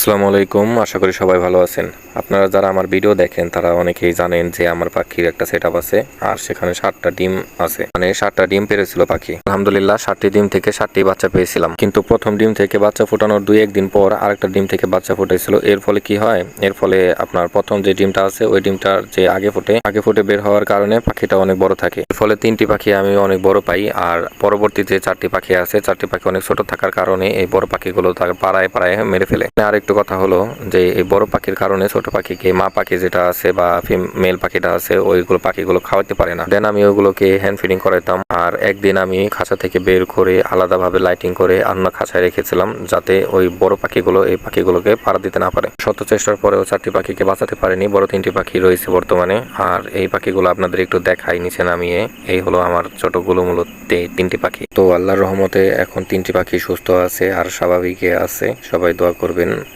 আসসালামু আলাইকুম, আশা করি সবাই ভালো আছেন। আপনারা যারা আমার ভিডিও দেখেন তারা অনেকেই জানেন যে আমার পাখির একটা সেটআপ আছে আর সেখানে 7টা ডিম আছে, মানে 7টা ডিম পেড়েছিল পাখি। আলহামদুলিল্লাহ 7টি ডিম থেকে 7টি বাচ্চা পেয়েছিলাম, কিন্তু প্রথম ডিম থেকে বাচ্চা ফোটানোর 2-1 দিন পর আরেকটা ডিম থেকে বাচ্চা ফুটেছিল। এর ফলে কি হয়, এর ফলে আপনার প্রথম যে ডিমটা আছে ওই ডিমটার যে আগে ফুটে বের হওয়ার কারণে পাখিটা অনেক বড় থাকে। এর ফলে 3টি পাখি আমি অনেক বড় পাই, আর পরবর্তী যে 4টি পাখি আছে 4টি পাখি অনেক ছোট থাকার কারণে এই বড় পাখিগুলো তাকে পাড়ায় মেরে ফেলে। আর একটু কথা হলো যে এই বড় পাখির কারণে ছোট পাখিকে মা পাখি যেটা আছে বা মেল পাখিটা আছে ওইগুলো পাখিগুলো খাওয়াতে পারে না। দেন আমি ওইগুলোকে হ্যান্ড ফিডিং করাতাম, আর একদিন আমি খাঁচা থেকে বের করে আলাদাভাবে লাইটিং করে অন্য খাঁচায় রেখেছিলাম যাতে ওই বড় পাখিগুলো এই পাখিগুলোকে পাড়া দিতে না পারে। শত চেষ্টার পরেও 4টি পাখিকে বাঁচাতে পারেনি, বড় 3টি পাখি রয়েছে বর্তমানে। আর এই পাখিগুলো আপনাদের একটু দেখাই নিচে নামিয়ে। এই হলো আমার ছোট গুলোমূলো 3টি পাখি। তো আল্লাহর রহমতে এখন 3টি পাখি সুস্থ আছে আর স্বাভাবিক আছে। সবাই দোয়া করবেন।